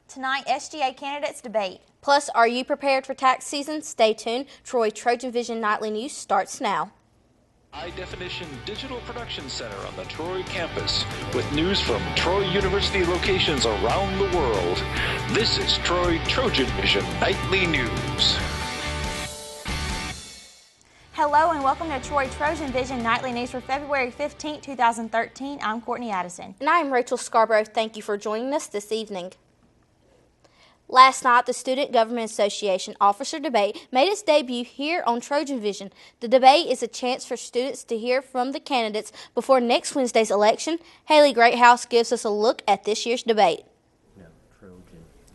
Tonight, SGA candidates debate. Plus, are you prepared for tax season? Stay tuned. Troy TrojanVision Nightly News starts now. High Definition Digital Production Center on the Troy campus with news from Troy University locations around the world. This is Troy TrojanVision Nightly News. Hello and welcome to Troy TrojanVision Nightly News for February 15, 2013. I'm Courtney Addison. And I'm Rachel Scarborough. Thank you for joining us this evening. Last night, the Student Government Association Officer Debate made its debut here on TrojanVision. The debate is a chance for students to hear from the candidates before next Wednesday's election. Haley Greathouse gives us a look at this year's debate.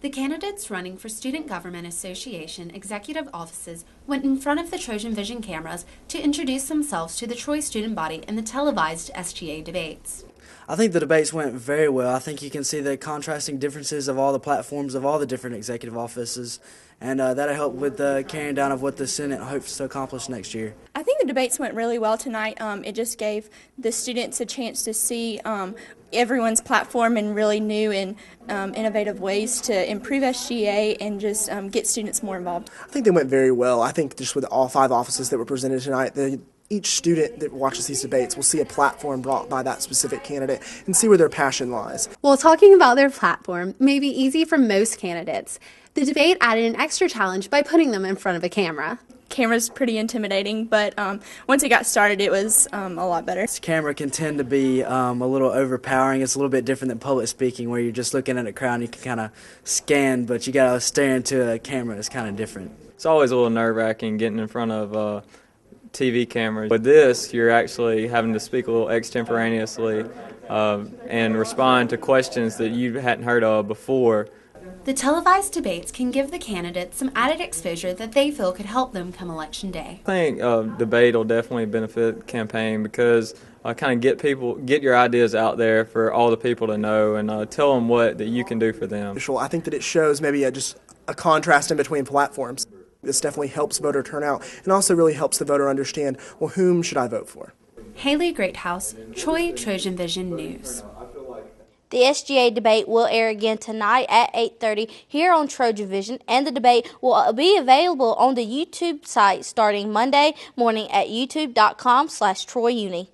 The candidates running for Student Government Association executive offices went in front of the TrojanVision cameras to introduce themselves to the Troy student body in the televised SGA debates. I think the debates went very well. I think you can see the contrasting differences of all the platforms of all the different executive offices, and that'll help with the carrying down of what the Senate hopes to accomplish next year. I think the debates went really well tonight. It just gave the students a chance to see everyone's platform in really new and innovative ways to improve SGA and just get students more involved. I think they went very well. I think just with all 5 offices that were presented tonight, each student that watches these debates will see a platform brought by that specific candidate and see where their passion lies. Well, talking about their platform may be easy for most candidates. The debate added an extra challenge by putting them in front of a camera. Camera's pretty intimidating, but once it got started, it was a lot better. This camera can tend to be a little overpowering. It's a little bit different than public speaking, where you're just looking at a crowd and you can kind of scan, but you got to stare into a camera. It's kind of different. It's always a little nerve-wracking getting in front of TV cameras. With this, you're actually having to speak a little extemporaneously and respond to questions that you hadn't heard of before. The televised debates can give the candidates some added exposure that they feel could help them come Election Day. I think debate will definitely benefit the campaign because kind of get your ideas out there for all the people to know and tell them what that you can do for them. I think that it shows maybe just a contrast in between platforms. This definitely helps voter turnout and also really helps the voter understand, well, whom should I vote for? Haley Greathouse, Troy TrojanVision News. The SGA debate will air again tonight at 8:30 here on TrojanVision, and the debate will be available on the YouTube site starting Monday morning at youtube.com/TroyUni.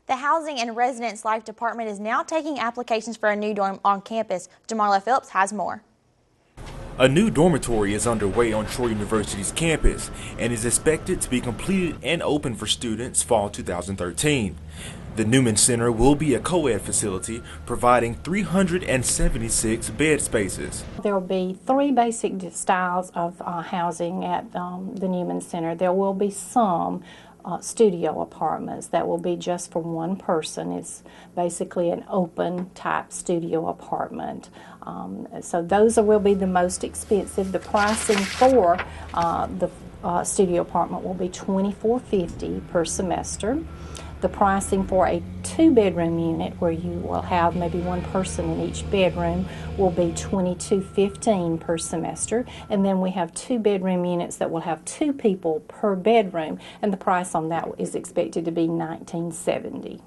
The Housing and Residence Life Department is now taking applications for a new dorm on campus. Jamarla Phillips has more. A new dormitory is underway on Troy University's campus and is expected to be completed and open for students fall 2013. The Newman Center will be a co-ed facility providing 376 bed spaces. There will be 3 basic styles of housing at the Newman Center. There will be some studio apartments that will be just for one person. It's basically an open type studio apartment. So those will be the most expensive. The pricing for the studio apartment will be $24.50 per semester. The pricing for a 2-bedroom unit where you will have maybe one person in each bedroom will be $22.15 per semester. And then we have 2-bedroom units that will have 2 people per bedroom, and the price on that is expected to be $19.70.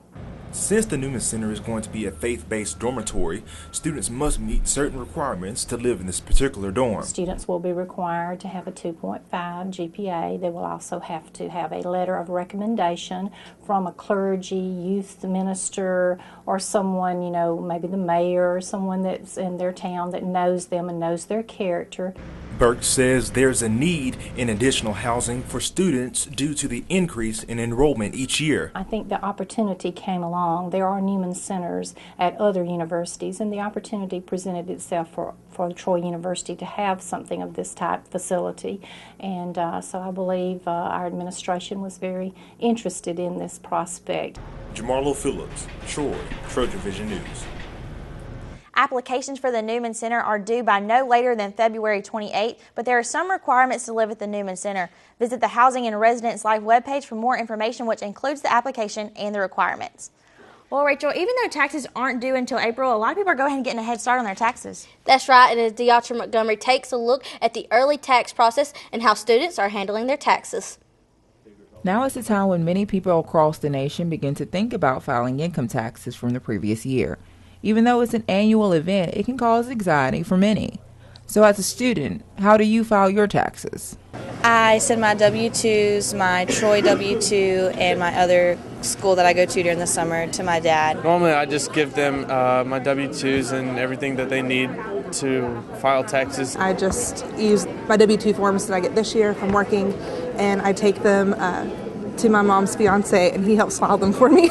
Since the Newman Center is going to be a faith-based dormitory, students must meet certain requirements to live in this particular dorm. Students will be required to have a 2.5 GPA. They will also have to have a letter of recommendation from a clergy, youth minister, or someone, maybe the mayor or someone that's in their town that knows them and knows their character. Burke says there's a need in additional housing for students due to the increase in enrollment each year. I think the opportunity came along. There are Newman Centers at other universities, and the opportunity presented itself for Troy University to have something of this type facility. And so I believe our administration was very interested in this prospect. Jamarlo Phillips, Troy, TrojanVision News. Applications for the Newman Center are due by no later than February 28th, but there are some requirements to live at the Newman Center. Visit the Housing and Residence Life webpage for more information, which includes the application and the requirements. Well, Rachel, even though taxes aren't due until April, a lot of people are going ahead and getting a head start on their taxes. That's right, and as Deatra Montgomery takes a look at the early tax process and how students are handling their taxes. Now is the time when many people across the nation begin to think about filing income taxes from the previous year. Even though it's an annual event, it can cause anxiety for many. So as a student, how do you file your taxes? I send my W-2s, my Troy W-2, and my other school that I go to during the summer to my dad. Normally I just give them my W-2s and everything that they need to file taxes. I just use my W-2 forms that I get this year from working, and I take them to my mom's fiance, and he helps file them for me.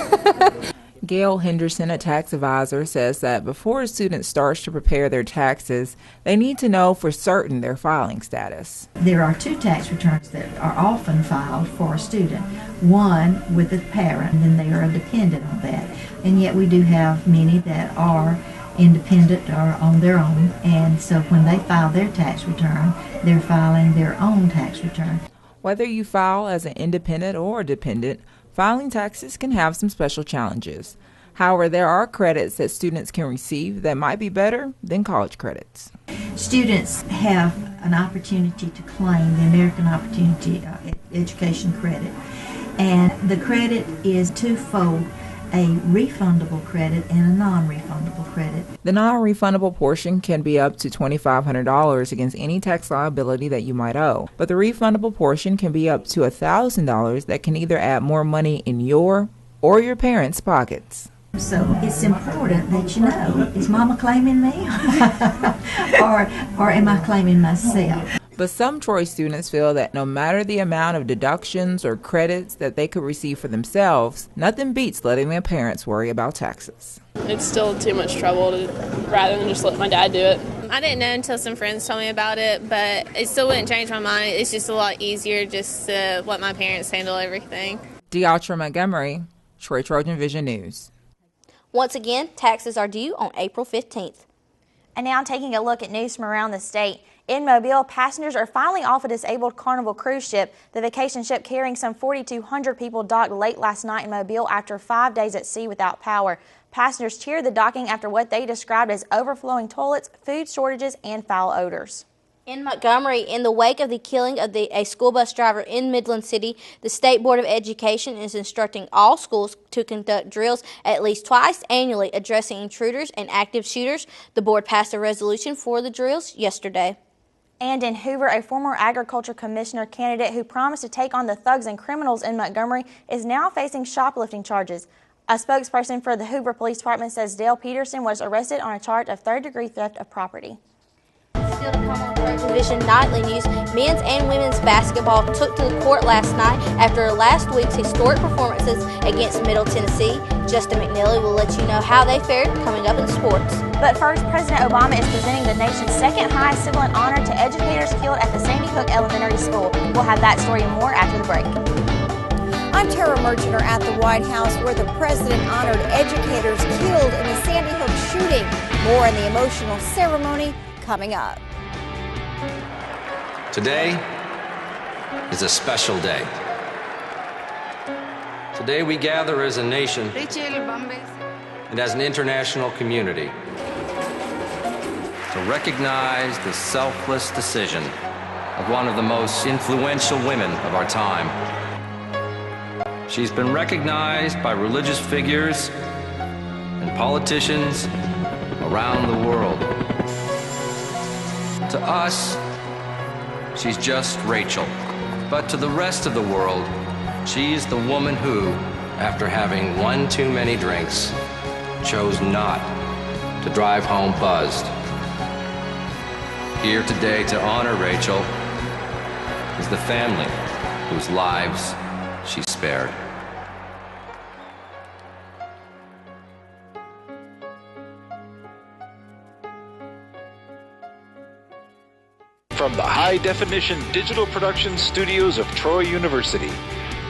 Gail Henderson, a tax advisor, says that before a student starts to prepare their taxes, they need to know for certain their filing status. There are two tax returns that are often filed for a student. One with a parent, and then they are a dependent on that. And yet we do have many that are independent or on their own, and so when they file their tax return, they're filing their own tax return. Whether you file as an independent or a dependent, filing taxes can have some special challenges. However, there are credits that students can receive that might be better than college credits. Students have an opportunity to claim the American Opportunity Education Credit, and the credit is twofold: a refundable credit and a non-refundable credit. The non-refundable portion can be up to $2,500 against any tax liability that you might owe, but the refundable portion can be up to $1,000 that can either add more money in your or your parents' pockets. So it's important that you know, is Mama claiming me or am I claiming myself? But some Troy students feel that no matter the amount of deductions or credits that they could receive for themselves, nothing beats letting their parents worry about taxes. It's still too much trouble rather than just let my dad do it. I didn't know until some friends told me about it, but it still wouldn't change my mind. It's just a lot easier just to let my parents handle everything. Deatra Montgomery, Troy TrojanVision News. Once again, taxes are due on April 15th. And now taking a look at news from around the state. In Mobile, passengers are finally off a disabled Carnival cruise ship. The vacation ship carrying some 4,200 people docked late last night in Mobile after 5 days at sea without power. Passengers cheered the docking after what they described as overflowing toilets, food shortages, and foul odors. In Montgomery, in the wake of the killing of a school bus driver in Midland City, the State Board of Education is instructing all schools to conduct drills at least twice annually addressing intruders and active shooters. The board passed a resolution for the drills yesterday. And in Hoover, a former agriculture commissioner candidate who promised to take on the thugs and criminals in Montgomery is now facing shoplifting charges. A spokesperson for the Hoover Police Department says Dale Peterson was arrested on a charge of third-degree theft of property. Still to come on TrojanVision Nightly News, men's and women's basketball took to the court last night after last week's historic performances against Middle Tennessee. Justin McNeely will let you know how they fared coming up in sports. But first, President Obama is presenting the nation's second highest civil honor to educators killed at the Sandy Hook Elementary School. We'll have that story and more after the break. I'm Tara Merchiner at the White House, where the president honored educators killed in the Sandy Hook shooting. More in the emotional ceremony coming up. Today is a special day. Today we gather as a nation and as an international community to recognize the selfless decision of one of the most influential women of our time. She's been recognized by religious figures and politicians around the world. To us, she's just Rachel. But to the rest of the world, she is the woman who, after having one too many drinks, chose not to drive home buzzed. Here today to honor Rachel is the family whose lives she spared. From the high-definition digital production studios of Troy University,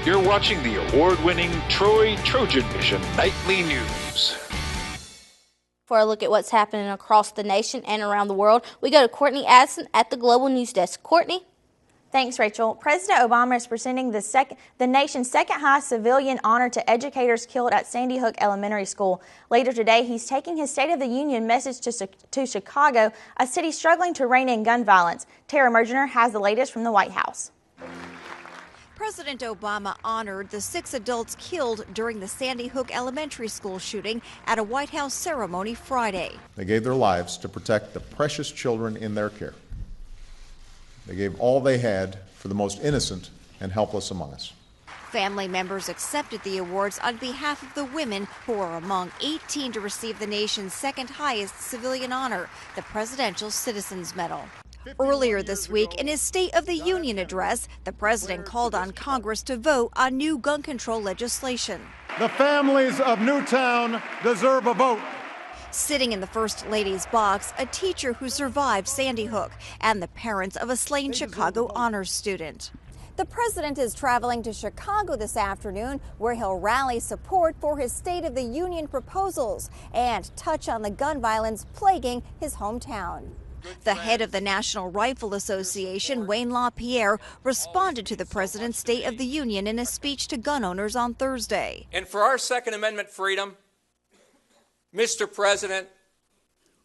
you're watching the award-winning Troy TrojanVision Nightly News. For a look at what's happening across the nation and around the world, we go to Courtney Addison at the Global News Desk. Courtney? Thanks, Rachel. President Obama is presenting the nation's second highest civilian honor to educators killed at Sandy Hook Elementary School. Later today, he's taking his State of the Union message to Chicago, a city struggling to rein in gun violence. Tara Mergener has the latest from the White House. President Obama honored the 6 adults killed during the Sandy Hook Elementary School shooting at a White House ceremony Friday. They gave their lives to protect the precious children in their care. They gave all they had for the most innocent and helpless among us. Family members accepted the awards on behalf of the women who are among 18 to receive the nation's second highest civilian honor, the Presidential Citizens Medal. Earlier this week, in his State of the Union address, the president called on Congress to vote on new gun control legislation. The families of Newtown deserve a vote. Sitting in the First Lady's box, a teacher who survived Sandy Hook and the parents of a slain Chicago honors student. The president is traveling to Chicago this afternoon, where he'll rally support for his State of the Union proposals and touch on the gun violence plaguing his hometown. The head of the National Rifle Association, Wayne LaPierre, responded to the president's State of the Union in a speech to gun owners on Thursday. And for our Second Amendment freedom, Mr. President,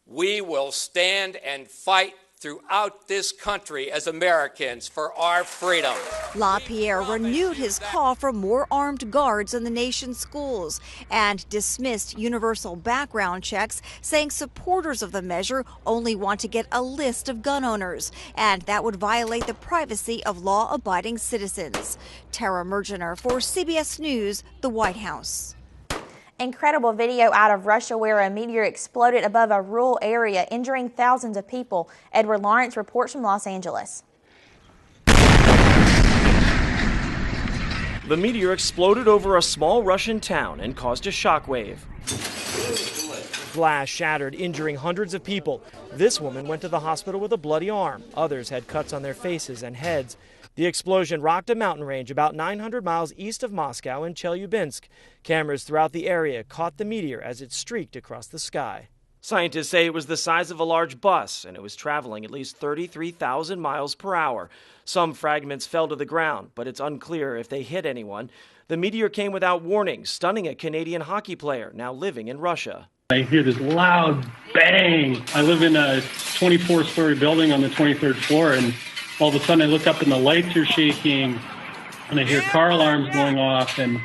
we will stand and fight throughout this country as Americans for our freedom. LaPierre renewed his call for more armed guards in the nation's schools and dismissed universal background checks, saying supporters of the measure only want to get a list of gun owners, and that would violate the privacy of law-abiding citizens. Tara Mergener for CBS News, the White House. Incredible video out of Russia where a meteor exploded above a rural area, injuring thousands of people. Edward Lawrence reports from Los Angeles. The meteor exploded over a small Russian town and caused a shockwave. Glass shattered, injuring hundreds of people. This woman went to the hospital with a bloody arm. Others had cuts on their faces and heads. The explosion rocked a mountain range about 900 miles east of Moscow in Chelyabinsk. Cameras throughout the area caught the meteor as it streaked across the sky. Scientists say it was the size of a large bus, and it was traveling at least 33,000 miles per hour. Some fragments fell to the ground, but it's unclear if they hit anyone. The meteor came without warning, stunning a Canadian hockey player now living in Russia. I hear this loud bang. I live in a 24-story building on the 23rd floor, and all of a sudden I look up and the lights are shaking, and I hear car alarms going off, and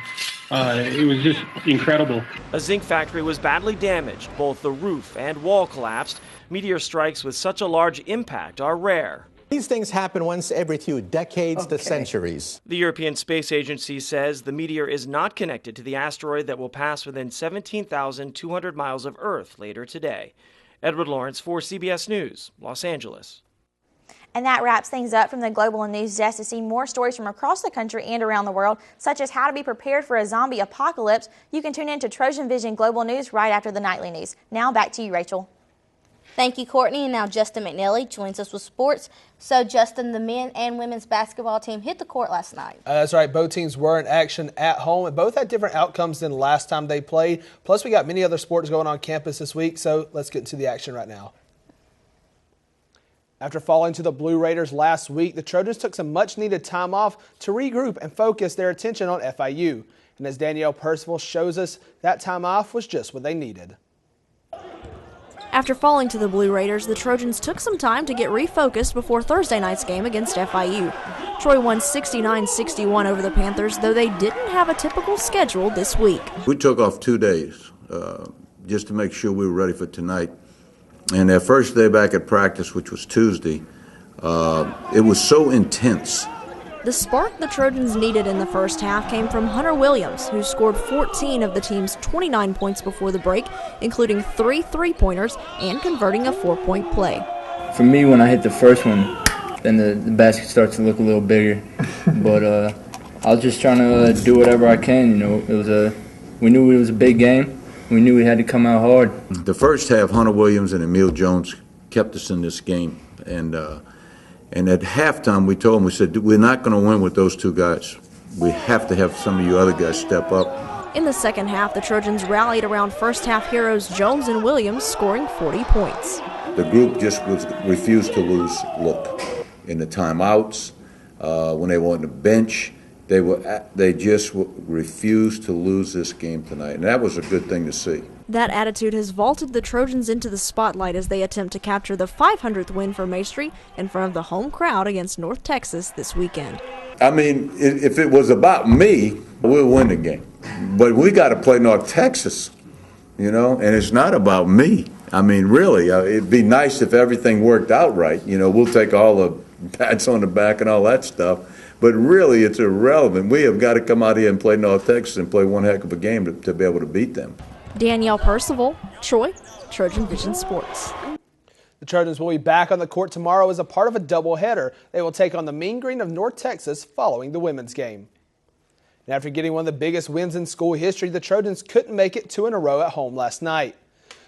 it was just incredible. A zinc factory was badly damaged. Both the roof and wall collapsed. Meteor strikes with such a large impact are rare. These things happen once every few decades to centuries. The European Space Agency says the meteor is not connected to the asteroid that will pass within 17,200 miles of Earth later today. Edward Lawrence for CBS News, Los Angeles. And that wraps things up from the Global News Desk. To see more stories from across the country and around the world, such as how to be prepared for a zombie apocalypse, you can tune in to Trojan Vision Global News right after the nightly news. Now back to you, Rachel. Thank you, Courtney. And now Justin McNally joins us with sports. So, Justin, the men and women's basketball team hit the court last night. That's right. Both teams were in action at home, and both had different outcomes than last time they played. Plus, we got many other sports going on campus this week, so let's get into the action right now. After falling to the Blue Raiders last week, the Trojans took some much-needed time off to regroup and focus their attention on FIU. And as Danielle Percival shows us, that time off was just what they needed. After falling to the Blue Raiders, the Trojans took some time to get refocused before Thursday night's game against FIU. Troy won 69-61 over the Panthers, though they didn't have a typical schedule this week. We took off 2 days just to make sure we were ready for tonight. And their first day back at practice, which was Tuesday, it was so intense. The spark the Trojans needed in the first half came from Hunter Williams, who scored 14 of the team's 29 points before the break, including 3 three-pointers and converting a 4-point play. For me, when I hit the first one, then the basket starts to look a little bigger. But I was just trying to do whatever I can. You know, we knew it was a big game. We knew we had to come out hard. The first half, Hunter Williams and Emil Jones kept us in this game. And at halftime, we told them, we said, we're not going to win with those two guys. We have to have some of you other guys step up. In the second half, the Trojans rallied around first-half heroes Jones and Williams, scoring 40 points. The group just refused to lose look. In the timeouts, when they were on the bench, they just refused to lose this game tonight, and that was a good thing to see. That attitude has vaulted the Trojans into the spotlight as they attempt to capture the 500th win for Maestri in front of the home crowd against North Texas this weekend. I mean, if it was about me, we'll win the game. But we got to play North Texas, you know, and it's not about me. I mean, really, it'd be nice if everything worked out right. You know, we'll take all the pats on the back and all that stuff. But really, it's irrelevant. We have got to come out here and play North Texas and play one heck of a game to be able to beat them. Danielle Percival, Troy, Trojan Vision Sports. The Trojans will be back on the court tomorrow as a part of a doubleheader. They will take on the Mean Green of North Texas following the women's game. And after getting one of the biggest wins in school history, the Trojans couldn't make it 2 in a row at home last night.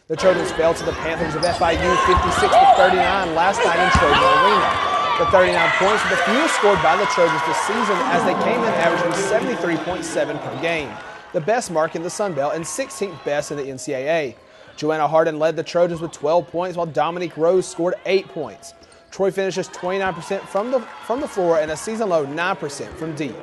The Trojans fell to the Panthers of FIU 56-39 last night in Trojan Arena. The 39 points were the fewest scored by the Trojans this season as they came in averaging 73.7 per game, the best mark in the Sun Belt and 16th best in the NCAA. Joanna Harden led the Trojans with 12 points while Dominique Rose scored 8 points. Troy finishes 29% from the floor and a season-low 9% from deep.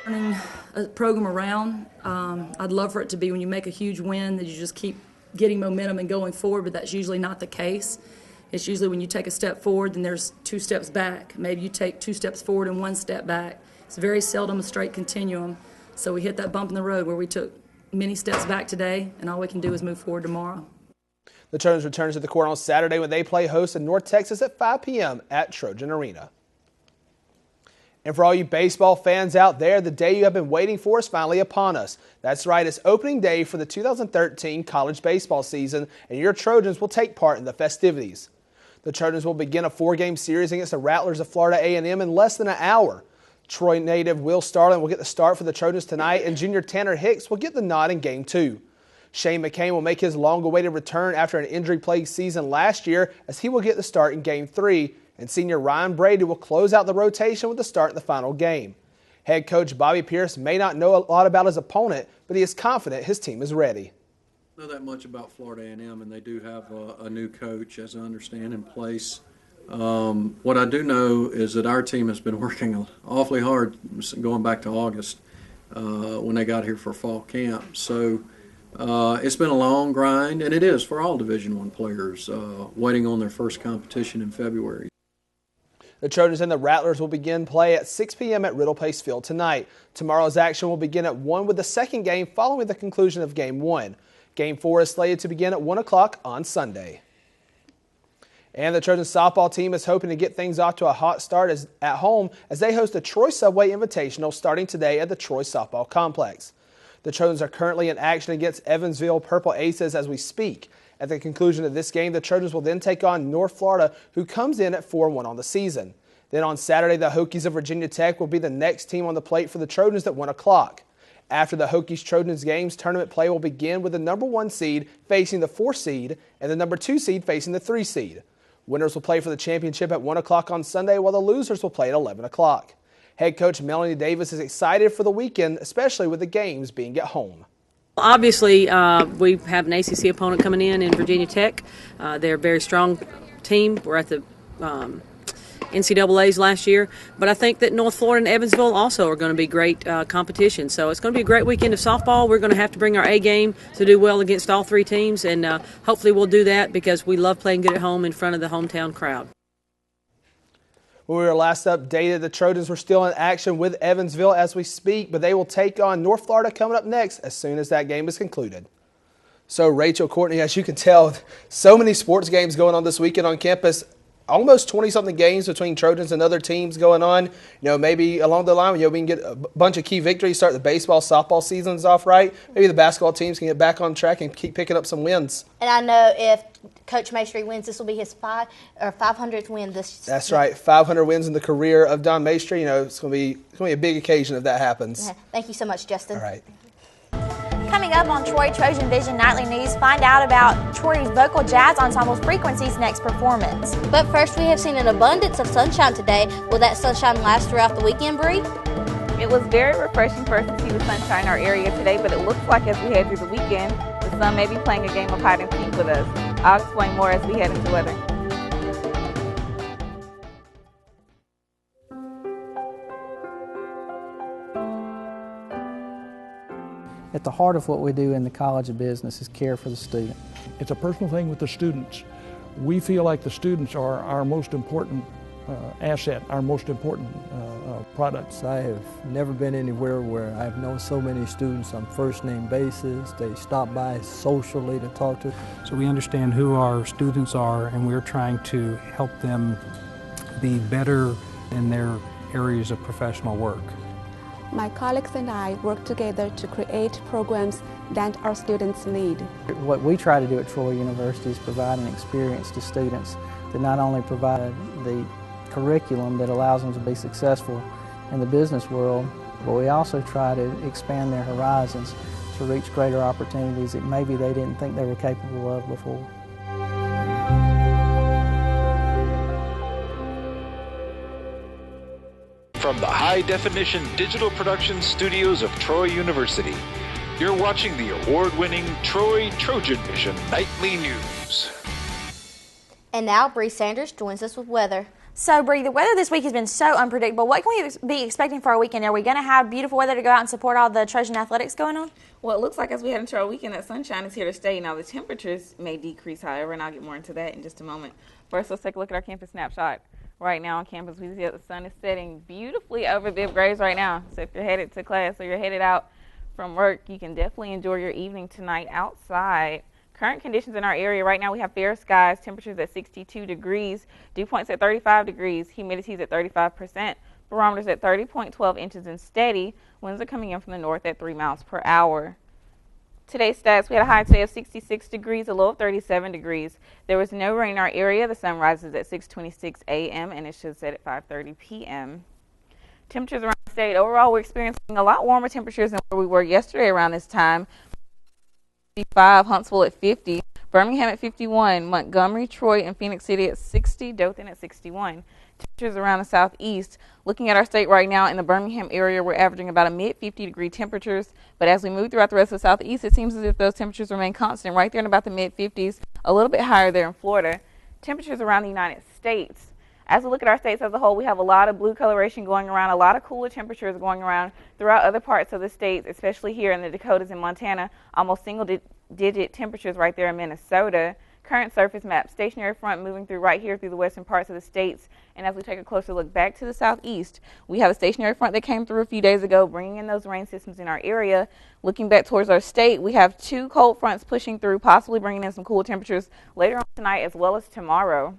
Turning a program around, I'd love for it to be when you make a huge win that you just keep getting momentum and going forward, but that's usually not the case. It's usually when you take a step forward, then there's 2 steps back. Maybe you take 2 steps forward and 1 step back. It's very seldom a straight continuum. So we hit that bump in the road where we took many steps back today, and all we can do is move forward tomorrow. The Trojans return to the court on Saturday when they play host to North Texas at 5 p.m. at Trojan Arena. And for all you baseball fans out there, the day you have been waiting for is finally upon us. That's right, it's opening day for the 2013 college baseball season, and your Trojans will take part in the festivities. The Trojans will begin a 4-game series against the Rattlers of Florida A&M in less than an hour. Troy native Will Starling will get the start for the Trojans tonight, and junior Tanner Hicks will get the nod in Game 2. Shane McCain will make his long-awaited return after an injury-plagued season last year as he will get the start in Game 3, and senior Ryan Brady will close out the rotation with the start in the final game. Head coach Bobby Pierce may not know a lot about his opponent, but he is confident his team is ready. I know that much about Florida A&M, and they do have a new coach, as I understand, in place. What I do know is that our team has been working awfully hard going back to August when they got here for fall camp. So it's been a long grind, and it is for all Division I players waiting on their first competition in February. The Trojans and the Rattlers will begin play at 6 p.m. at Riddle Place Field tonight. Tomorrow's action will begin at 1 with the second game following the conclusion of Game 1. Game 4 is slated to begin at 1 o'clock on Sunday. And the Trojans softball team is hoping to get things off to a hot start at home as they host the Troy Subway Invitational starting today at the Troy Softball Complex. The Trojans are currently in action against Evansville Purple Aces as we speak. At the conclusion of this game, the Trojans will then take on North Florida, who comes in at 4-1 on the season. Then on Saturday, the Hokies of Virginia Tech will be the next team on the plate for the Trojans at 1 o'clock. After the Hokies-Trojans games, tournament play will begin with the number 1 seed facing the 4 seed and the number 2 seed facing the 3 seed. Winners will play for the championship at 1 o'clock on Sunday, while the losers will play at 11 o'clock. Head coach Melanie Davis is excited for the weekend, especially with the games being at home. Obviously, we have an ACC opponent coming in Virginia Tech. They're a very strong team. We're at the NCAAs last year, but I think that North Florida and Evansville also are going to be great competition. So it's going to be a great weekend of softball. We're going to have to bring our A game to do well against all 3 teams, and hopefully we'll do that because we love playing good at home in front of the hometown crowd. When we were last updated, the Trojans were still in action with Evansville as we speak, but they will take on North Florida coming up next as soon as that game is concluded. So, Rachel, Courtney, as you can tell, so many sports games going on this weekend on campus. Almost 20-something games between Trojans and other teams going on. You know, maybe along the line, we can get a bunch of key victories, start the baseball, softball seasons off right. Maybe the basketball teams can get back on track and keep picking up some wins. And I know if Coach Maestri wins, this will be his 500th win this season. That's right, 500 wins in the career of Don Maestri. You know, it's going to be a big occasion if that happens. Yeah. Thank you so much, Justin. All right. Coming up on Troy Trojan Vision Nightly News, find out about Troy's vocal jazz ensemble's Frequency's next performance. But first, we have seen an abundance of sunshine today. Will that sunshine last throughout the weekend, Bree? It was very refreshing for us to see the sunshine in our area today, but it looks like as we head through the weekend, the sun may be playing a game of hide and seek with us. I'll explain more as we head into weather. at the heart of what we do in the College of Business is care for the student. It's a personal thing with the students. We feel like the students are our most important asset, our most important products. I have never been anywhere where I've known so many students on first-name basis. They stop by socially to talk to. So we understand who our students are, and we're trying to help them be better in their areas of professional work. My colleagues and I work together to create programs that our students need. What we try to do at Troy University is provide an experience to students that not only provide the curriculum that allows them to be successful in the business world, but we also try to expand their horizons to reach greater opportunities that maybe they didn't think they were capable of before. From the high-definition digital production studios of Troy University, you're watching the award-winning TrojanVision Nightly News. And now Bree Sanders joins us with weather. So, Bree, the weather this week has been so unpredictable. What can we be expecting for our weekend? Are we going to have beautiful weather to go out and support all the Trojan athletics going on? Well, it looks like as we head into our weekend that sunshine is here to stay. Now, the temperatures may decrease, however, and I'll get more into that in just a moment. First, let's take a look at our campus snapshot. Right now on campus, we see that the sun is setting beautifully over Bibb Graves right now. So if you're headed to class or you're headed out from work, you can definitely enjoy your evening tonight outside. Current conditions in our area right now, we have fair skies, temperatures at 62 degrees, dew points at 35 degrees, humidity is at 35%, barometers at 30.12 inches and steady. Winds are coming in from the north at 3 miles per hour. Today's stats, we had a high today of 66 degrees, a low of 37 degrees. There was no rain in our area. The sun rises at 6:26 a.m. and it should set at 5:30 p.m. Temperatures around the state. Overall, we're experiencing a lot warmer temperatures than where we were yesterday around this time. 55, Huntsville at 50, Birmingham at 51, Montgomery, Troy, and Phoenix City at 60, Dothan at 61. Temperatures around the southeast. Looking at our state right now in the Birmingham area, we're averaging about a mid-50-degree temperatures. But as we move throughout the rest of the southeast, it seems as if those temperatures remain constant right there in about the mid-50s, a little bit higher there in Florida. Temperatures around the United States. As we look at our states as a whole, we have a lot of blue coloration going around, a lot of cooler temperatures going around throughout other parts of the states, especially here in the Dakotas and Montana, almost single-digit temperatures right there in Minnesota. Current surface map, stationary front moving through right here through the western parts of the states. And as we take a closer look back to the southeast, we have a stationary front that came through a few days ago, bringing in those rain systems in our area. Looking back towards our state, we have 2 cold fronts pushing through, possibly bringing in some cool temperatures later on tonight as well as tomorrow.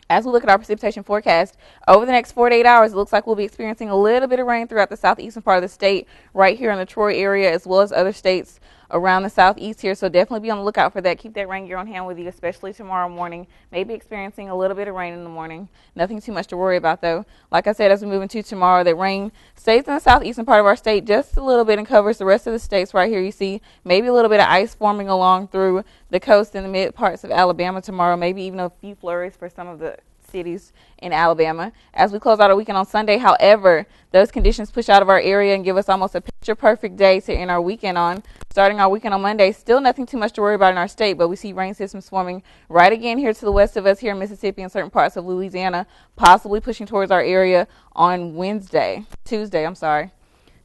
As we look at our precipitation forecast, over the next 4 to 8 hours, it looks like we'll be experiencing a little bit of rain throughout the southeastern part of the state, right here in the Troy area, as well as other states around the southeast here. So definitely be on the lookout for that. Keep that rain gear on hand with you, especially tomorrow morning. Maybe experiencing a little bit of rain in the morning. Nothing too much to worry about, though. Like I said, as we move into tomorrow, that rain stays in the southeastern part of our state just a little bit and covers the rest of the states right here. You see maybe a little bit of ice forming along through the coast and the mid parts of Alabama tomorrow, maybe even a few flurries for some of the cities in Alabama. As we close out our weekend on Sunday, however, those conditions push out of our area and give us almost a picture-perfect day to end our weekend on. Starting our weekend on Monday, still nothing too much to worry about in our state, but we see rain systems forming right again here to the west of us here in Mississippi and certain parts of Louisiana, possibly pushing towards our area on Tuesday.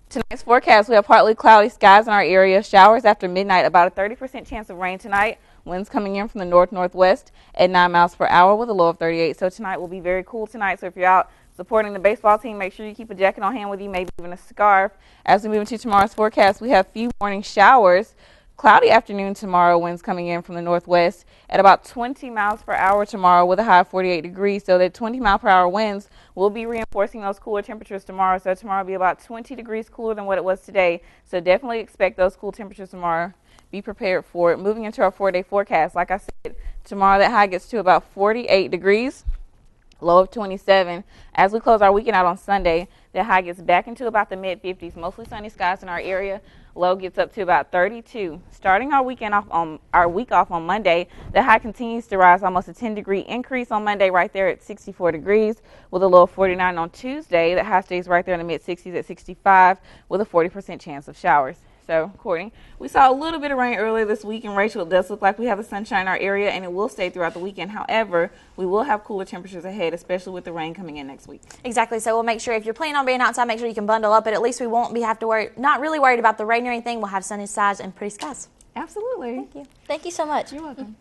Tonight's forecast, we have partly cloudy skies in our area, showers after midnight, about a 30% chance of rain tonight. Winds coming in from the north-northwest at 9 miles per hour with a low of 38. So tonight will be very cool tonight. So if you're out supporting the baseball team, make sure you keep a jacket on hand with you, maybe even a scarf. As we move into tomorrow's forecast, we have few morning showers. Cloudy afternoon tomorrow, winds coming in from the northwest at about 20 miles per hour tomorrow with a high of 48 degrees. So that 20 mile per hour winds will be reinforcing those cooler temperatures tomorrow. So tomorrow will be about 20 degrees cooler than what it was today. So definitely expect those cool temperatures tomorrow. Be prepared for it. Moving into our 4-day forecast, like I said, tomorrow that high gets to about 48 degrees, low of 27. As we close our weekend out on Sunday, that high gets back into about the mid-50s, mostly sunny skies in our area. Low gets up to about 32. Starting our week off on Monday, the high continues to rise, almost a 10-degree increase on Monday right there at 64 degrees with a low of 49 on Tuesday. The high stays right there in the mid-60s at 65 with a 40% chance of showers. So, Courtney, we saw a little bit of rain earlier this week, and Rachel, it does look like we have the sunshine in our area, and it will stay throughout the weekend. However, we will have cooler temperatures ahead, especially with the rain coming in next week. Exactly. So we'll make sure if you're planning on being outside, make sure you can bundle up, but at least we won't have to worry, not really worried about the rain or anything. We'll have sunny skies and pretty skies. Absolutely. Thank you. Thank you so much. You're welcome.